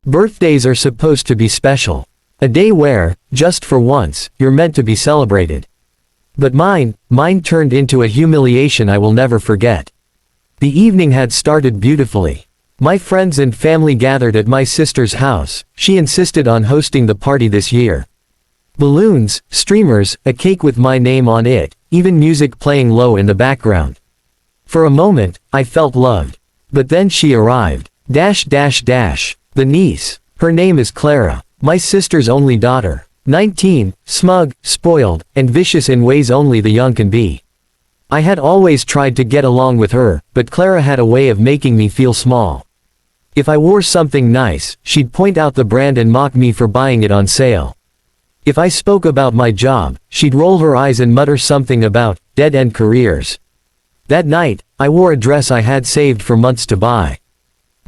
Birthdays are supposed to be special. A day where, just for once, you're meant to be celebrated. But mine turned into a humiliation I will never forget. The evening had started beautifully. My friends and family gathered at my sister's house. She insisted on hosting the party this year. Balloons, streamers, a cake with my name on it, even music playing low in the background. For a moment, I felt loved. But then she arrived. The niece. Her name is Clara. My sister's only daughter. 19, smug, spoiled, and vicious in ways only the young can be. I had always tried to get along with her, but Clara had a way of making me feel small. If I wore something nice, she'd point out the brand and mock me for buying it on sale. If I spoke about my job, she'd roll her eyes and mutter something about dead-end careers. That night, I wore a dress I had saved for months to buy.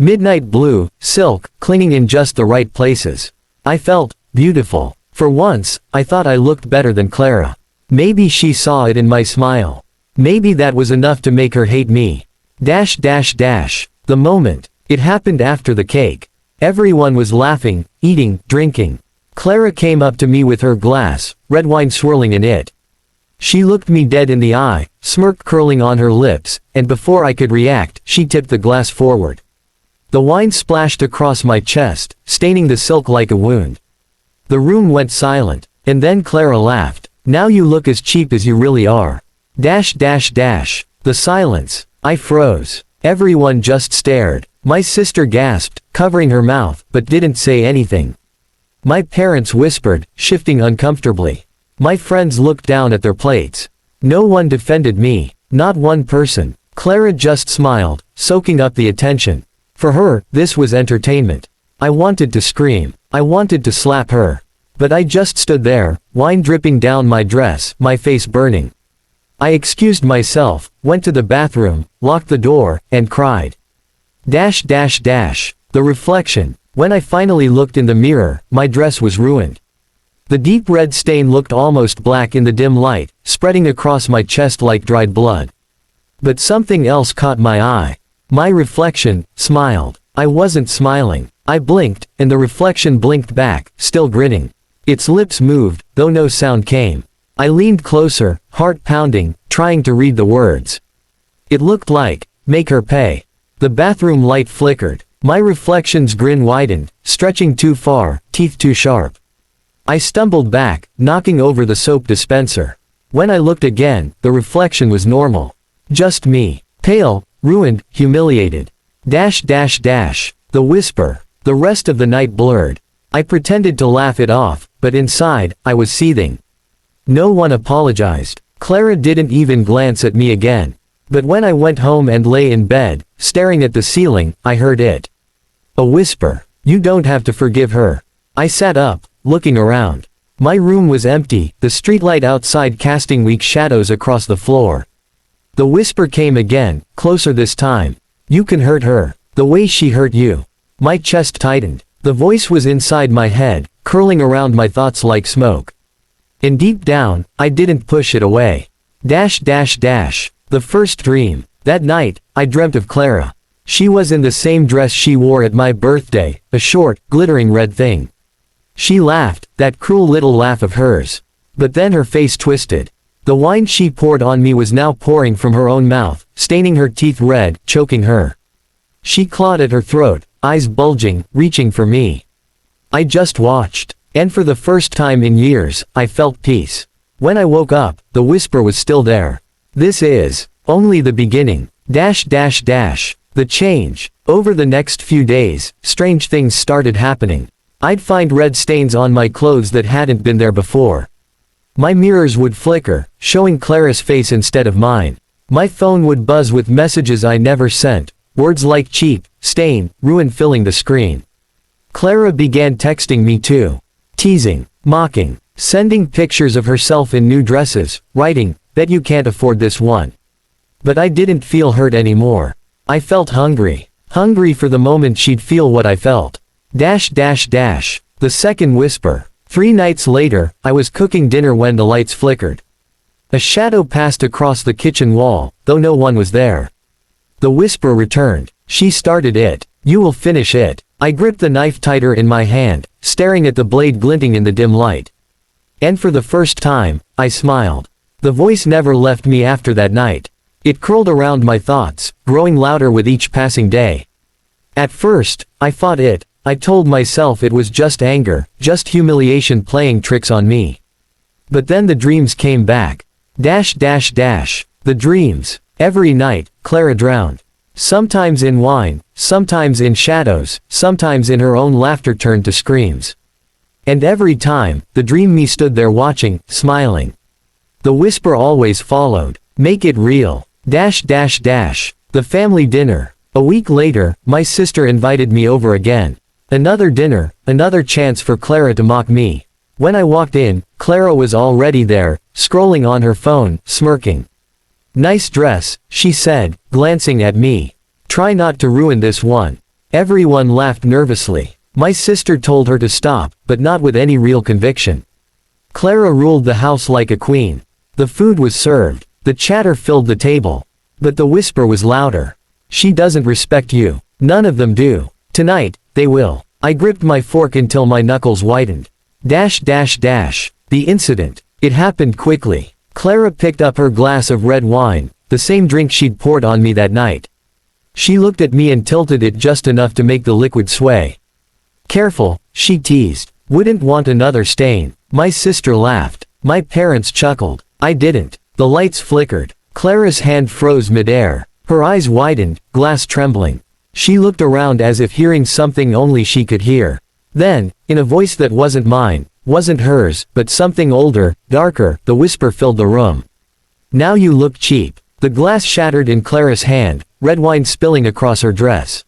Midnight blue, silk, clinging in just the right places. I felt beautiful. For once, I thought I looked better than Clara. Maybe she saw it in my smile. Maybe that was enough to make her hate me. The moment. It happened after the cake. Everyone was laughing, eating, drinking. Clara came up to me with her glass, red wine swirling in it. She looked me dead in the eye, smirk curling on her lips, and before I could react, she tipped the glass forward. The wine splashed across my chest, staining the silk like a wound. The room went silent, and then Clara laughed. Now you look as cheap as you really are. The silence. I froze. Everyone just stared. My sister gasped, covering her mouth, but didn't say anything. My parents whispered, shifting uncomfortably. My friends looked down at their plates. No one defended me. Not one person. Clara just smiled, soaking up the attention. For her, this was entertainment. I wanted to scream. I wanted to slap her. But I just stood there, wine dripping down my dress, my face burning. I excused myself, went to the bathroom, locked the door, and cried. The reflection. When I finally looked in the mirror, my dress was ruined. The deep red stain looked almost black in the dim light, spreading across my chest like dried blood. But something else caught my eye. My reflection smiled. I wasn't smiling. I blinked, and the reflection blinked back, still grinning. Its lips moved, though no sound came. I leaned closer, heart pounding, trying to read the words. It looked like, make her pay. The bathroom light flickered. My reflection's grin widened, stretching too far, teeth too sharp. I stumbled back, knocking over the soap dispenser. When I looked again, the reflection was normal. Just me. Pale, ruined, humiliated. The whisper. The rest of the night blurred. I pretended to laugh it off, but inside, I was seething. No one apologized. Clara didn't even glance at me again. But when I went home and lay in bed, staring at the ceiling, I heard it. A whisper. You don't have to forgive her. I sat up, looking around. My room was empty, the streetlight outside casting weak shadows across the floor. The whisper came again, closer this time. You can hurt her, the way she hurt you. My chest tightened. The voice was inside my head, curling around my thoughts like smoke. And deep down, I didn't push it away. The first dream. That night, I dreamt of Clara. She was in the same dress she wore at my birthday, a short, glittering red thing. She laughed, that cruel little laugh of hers. But then her face twisted. The wine she poured on me was now pouring from her own mouth, staining her teeth red, choking her. She clawed at her throat, eyes bulging, reaching for me. I just watched. And for the first time in years, I felt peace. When I woke up, the whisper was still there. This is only the beginning. The change. Over the next few days, strange things started happening. I'd find red stains on my clothes that hadn't been there before. My mirrors would flicker, showing Clara's face instead of mine. My phone would buzz with messages I never sent, words like cheap, stain, ruin filling the screen. Clara began texting me too. Teasing, mocking, sending pictures of herself in new dresses, writing, bet you can't afford this one. But I didn't feel hurt anymore. I felt hungry. Hungry for the moment she'd feel what I felt. The second whisper. 3 nights later, I was cooking dinner when the lights flickered. A shadow passed across the kitchen wall, though no one was there. The whisper returned. She started it. You will finish it. I gripped the knife tighter in my hand, staring at the blade glinting in the dim light. And for the first time, I smiled. The voice never left me after that night. It curled around my thoughts, growing louder with each passing day. At first, I fought it. I told myself it was just anger, just humiliation playing tricks on me. But then the dreams came back. The dreams. Every night, Clara drowned. Sometimes in wine, sometimes in shadows, sometimes in her own laughter turned to screams. And every time, the dream me stood there watching, smiling. The whisper always followed. Make it real. The family dinner. A week later, my sister invited me over again. Another dinner, another chance for Clara to mock me. When I walked in, Clara was already there, scrolling on her phone, smirking. Nice dress, she said, glancing at me. Try not to ruin this one. Everyone laughed nervously. My sister told her to stop, but not with any real conviction. Clara ruled the house like a queen. The food was served. The chatter filled the table. But the whisper was louder. She doesn't respect you. None of them do. Tonight, they will. I gripped my fork until my knuckles whitened. The incident. It happened quickly. Clara picked up her glass of red wine, the same drink she'd poured on me that night. She looked at me and tilted it just enough to make the liquid sway. Careful, she teased. Wouldn't want another stain. My sister laughed. My parents chuckled. I didn't. The lights flickered. Clara's hand froze midair. Her eyes widened, glass trembling. She looked around as if hearing something only she could hear. Then, in a voice that wasn't mine, wasn't hers, but something older, darker, the whisper filled the room. Now you look cheap. The glass shattered in Clara's hand, red wine spilling across her dress.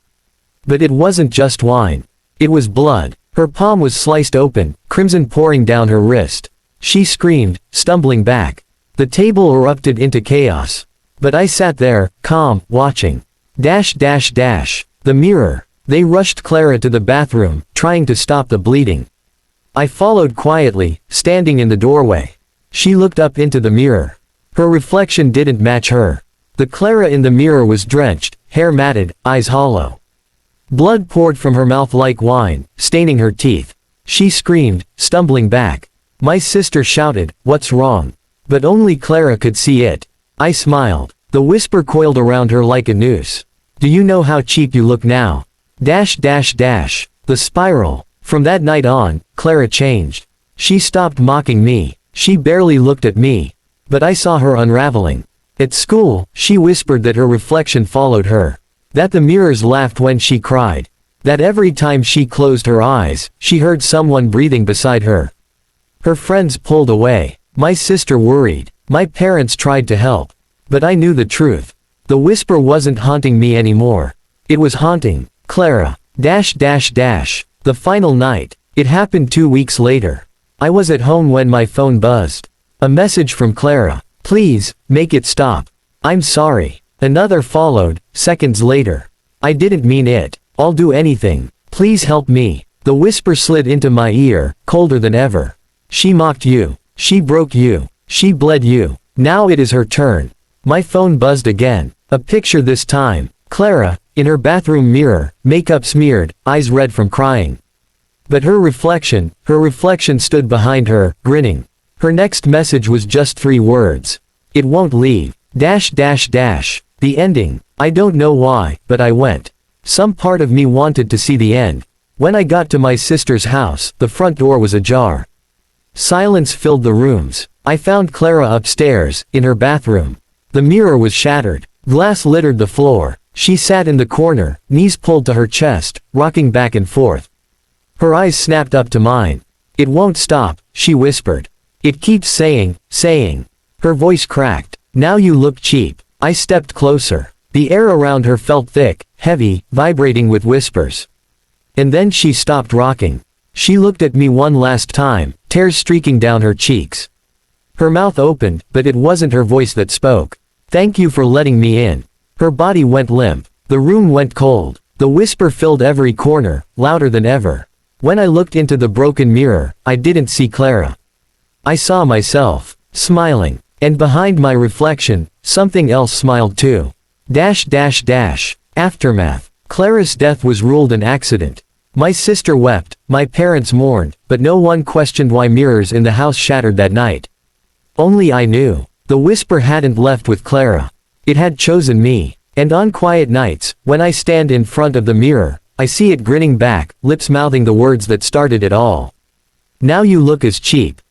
But it wasn't just wine. It was blood. Her palm was sliced open, crimson pouring down her wrist. She screamed, stumbling back. The table erupted into chaos. But I sat there, calm, watching. The mirror. They rushed Clara to the bathroom, trying to stop the bleeding. I followed quietly, standing in the doorway. She looked up into the mirror. Her reflection didn't match her. The Clara in the mirror was drenched, hair matted, eyes hollow. Blood poured from her mouth like wine, staining her teeth. She screamed, stumbling back. My sister shouted, "What's wrong?" But only Clara could see it. I smiled. The whisper coiled around her like a noose. Do you know how cheap you look now? The spiral. From that night on, Clara changed. She stopped mocking me. She barely looked at me. But I saw her unraveling. At school, she whispered that her reflection followed her. That the mirrors laughed when she cried. That every time she closed her eyes, she heard someone breathing beside her. Her friends pulled away. My sister worried. My parents tried to help. But I knew the truth. The whisper wasn't haunting me anymore. It was haunting Clara. The final night. It happened 2 weeks later. I was at home when my phone buzzed. A message from Clara. Please, make it stop. I'm sorry. Another followed, seconds later. I didn't mean it. I'll do anything. Please help me. The whisper slid into my ear, colder than ever. She mocked you. She broke you. She bled you. Now it is her turn. My phone buzzed again. A picture this time. Clara, in her bathroom mirror, makeup smeared, eyes red from crying. But her reflection stood behind her, grinning. Her next message was just 3 words. It won't leave. The ending. I don't know why, but I went. Some part of me wanted to see the end. When I got to my sister's house, the front door was ajar. Silence filled the rooms. I found Clara upstairs, in her bathroom. The mirror was shattered. Glass littered the floor. She sat in the corner, knees pulled to her chest, rocking back and forth. Her eyes snapped up to mine. It won't stop, she whispered. It keeps saying. Her voice cracked. Now you look cheap. I stepped closer. The air around her felt thick, heavy, vibrating with whispers. And then she stopped rocking. She looked at me one last time, tears streaking down her cheeks. Her mouth opened, but it wasn't her voice that spoke. Thank you for letting me in. Her body went limp. The room went cold. The whisper filled every corner, louder than ever. When I looked into the broken mirror, I didn't see Clara. I saw myself, smiling. And behind my reflection, something else smiled too. Aftermath. Clara's death was ruled an accident. My sister wept, my parents mourned, but no one questioned why mirrors in the house shattered that night. Only I knew. The whisper hadn't left with Clara. It had chosen me. And on quiet nights, when I stand in front of the mirror, I see it grinning back, lips mouthing the words that started it all. Now you look as cheap.